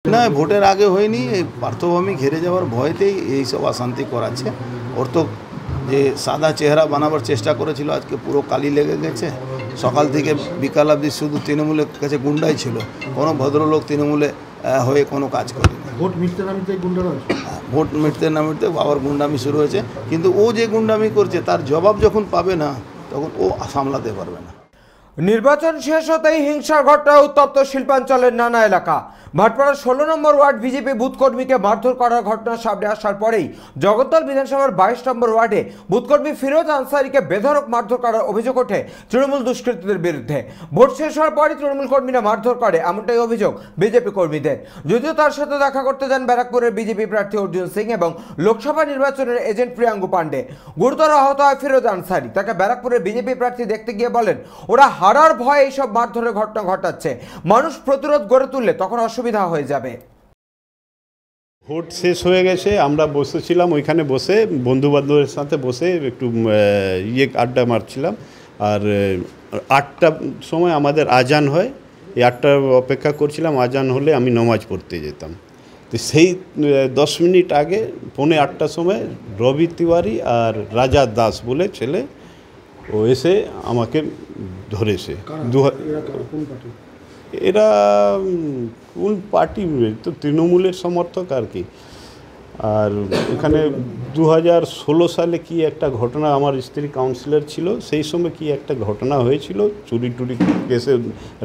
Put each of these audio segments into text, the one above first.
না, ভোটের আগে হয়নি। এই পার্থভূমি ঘিরে যাওয়ার ভয়তেই এইসব অশান্তি করাচ্ছে। ওর তো যে সাদা চেহারা বানাবার চেষ্টা করেছিল আজকে পুরো কালি লেগে গেছে। সকাল থেকে বিকাল অবধি শুধু তৃণমূলের কাছে গুন্ডাই ছিল, কোনো ভদ্রলোক তৃণমূলে হয়ে কোনো কাজ করেনি। ভোট মিটতে না মিটতে গুন্ডারা ভোট মিটতে না মিটতে আবার গুন্ডামি শুরু হয়েছে। কিন্তু ও যে গুন্ডামি করছে তার জবাব যখন পাবে না তখন ও সামলাতে পারবে না। নির্বাচন শেষ হতেই হিংসার ঘটনায় উত্তপ্ত শিল্পাঞ্চলের নানা এলাকা। ভাটপাড়ার 16 নম্বর ওয়ার্ড বিজেপি বুথ কর্মীকে মারধর করার ঘটনা সামনে আসার পরেই জগদ্দল বিধানসভার 22 নম্বর ওয়ার্ডে বুথকর্মী ফিরোজ আনসারিকে বেধড়ক মারধর করার অভিযোগ ওঠে তৃণমূল দুষ্কৃতীদের বিরুদ্ধে। ভোট শেষ হওয়ার পরই তৃণমূল কর্মীরা মারধর করে, এমনটাই অভিযোগ বিজেপি কর্মীদের। যদিও তার সাথে দেখা করতে যান ব্যারাকপুরের বিজেপি প্রার্থী অর্জুন সিং এবং লোকসভা নির্বাচনের এজেন্ট প্রিয়াঙ্গু পান্ডে। গুরুতর আহত হয় ফিরোজ আনসারি। তাকে ব্যারাকপুরের বিজেপি প্রার্থী দেখতে গিয়ে বলেন, ওরা হারার ভয়ে এইসব মারধরের ঘটনা ঘটাচ্ছে, মানুষ প্রতিরোধ গড়ে তুললে তখন অসুবিধা হয়ে যাবে। ভোট শেষ হয়ে গেছে, আমরা বসেছিলাম ওইখানে, বসে বন্ধুবান্ধবের সাথে বসে একটু আড্ডা মারছিলাম। আর 8টার সময় আমাদের আজান হয়, এই 8টার অপেক্ষা করছিলাম, আজান হলে আমি নমাজ পড়তে যেতাম। তো সেই 10 মিনিট আগে 7:45 সময় রবি তিওয়ারি আর রাজা দাস বলে ছেলে ও এসে আমাকে ধরেছে। এরা কোন পার্টি, তো তৃণমূলের সমর্থক আর কি। আর এখানে 2016 সালে কি একটা ঘটনা, আমার স্ত্রী কাউন্সিলর ছিল, সেই সময় কি একটা ঘটনা হয়েছিল, চুরি টুরি কেসে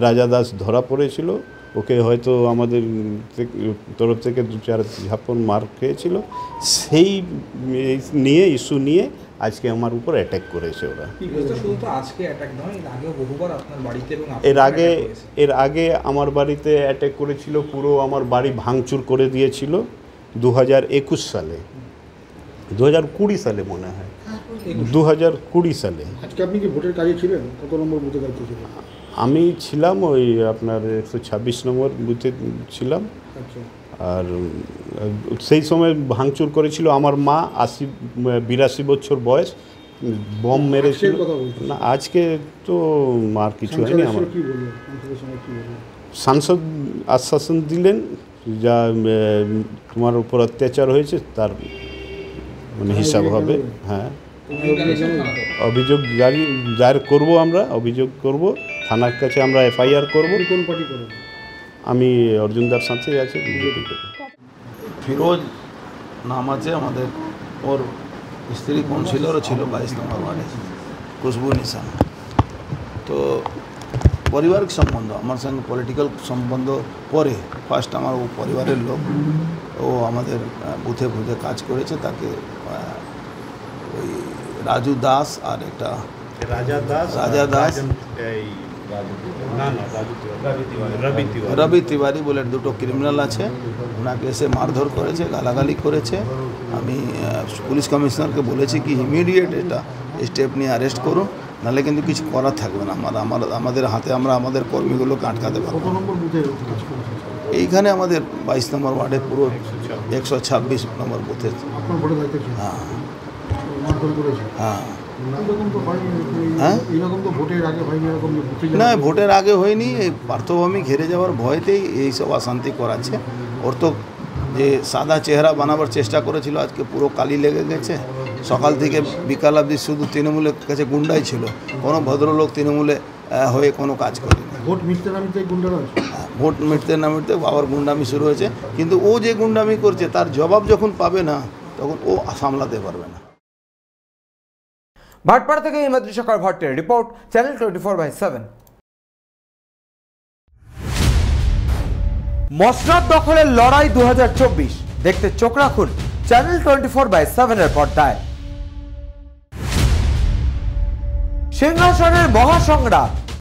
রাজা দাস ধরা পড়েছিল। ওকে হয়তো আমাদের তরফ থেকে 2-4 ঝাপন মার খেয়েছিল। সেই নিয়ে ইস্যু নিয়ে আজকে আমার উপর অ্যাটাক করেছে ওরা। এর আগে আমার বাড়িতে অ্যাটাক করেছিল, পুরো আমার বাড়ি ভাঙচুর করে দিয়েছিল 2021 সালে, 2020 সালে মনে হয়, 2020 সালে। আজকে আপনি কি ভোটের কাজে ছিলেন? কত নম্বর বুথে দায়িত্ব ছিলেন? আমি ছিলাম ওই আপনার 126 নম্বর বুথে ছিলাম। আর সেই সময় ভাঙচুর করেছিল আমার মা, 82 বছর বয়স, বম মেরেছিল। না, আজকে তো আর কিছু হয়নি। আমার সাংসদ আশ্বাসন দিলেন, যা তোমার উপর অত্যাচার হয়েছে তার মানে হিসাব হবে। হ্যাঁ, অভিযোগ দায়ের করব, আমরা অভিযোগ করব, থানার কাছে আমরা FIR করব। কোন পার্টি করবেন? আমি অর্জুনদার সাথে আছে, বিজেপি। ফিরোজ নাম আছে আমাদের, ওর স্ত্রী কাউন্সিলরও ছিল 22 নম্বর ওয়ার্ডে, খুশবু নিশা। তো পারিবারিক সম্বন্ধ, আমার সঙ্গে পলিটিক্যাল সম্বন্ধ পরে, ফার্স্ট আমার ও পরিবারের লোক, ও আমাদের বুথে বুথে কাজ করেছে। তাকে ওই রাজু দাস আর একটা রাজা দাস রবি তিওয়ারি বলে 2টো ক্রিমিনাল আছে, ওনাকে এসে মারধর করেছে, গালাগালি করেছে। আমি পুলিশ কমিশনারকে বলেছি কি ইমিডিয়েট এটা স্টেপ নিয়ে অ্যারেস্ট করুন, নাহলে কিন্তু কিছু করার থাকবে না আমাদের হাতে, আমরা আমাদের কর্মীগুলোকে আটকাতে পারবো। এইখানে আমাদের 22 নম্বর ওয়ার্ডে পুরো 126 নম্বর বুথে। হ্যাঁ হ্যাঁ না, ভোটের আগে হয়নি। এই পার্থভূমি ঘিরে যাওয়ার ভয়তেই এইসব অশান্তি করাচ্ছে। ওর তো যে সাদা চেহারা বানাবার চেষ্টা করেছিল আজকে পুরো কালি লেগে গেছে। সকাল থেকে বিকাল অবধি শুধু তৃণমূলের কাছে গুন্ডাই ছিল, কোনো ভদ্রলোক তৃণমূলে হয়ে কোনো কাজ করেনি। ভোট মিটতে না মিটতে গুন্ডারা ভোট মিটতে না মিটতে আবার গুন্ডামি শুরু হয়েছে। কিন্তু ও যে গুন্ডামি করছে তার জবাব যখন পাবে না তখন ও সামলাতে পারবে না। ভাটপাড়া থেকে হিমাদ্রি সরকার ভট্টের রিপোর্ট, চ্যানেল 24/7। মসনদ দখলের লড়াই 2024 দেখতে চোখ রাখুন চ্যানেল 24/7 এর পর্দায়। সিংহাসনের মহাসংগ্রাম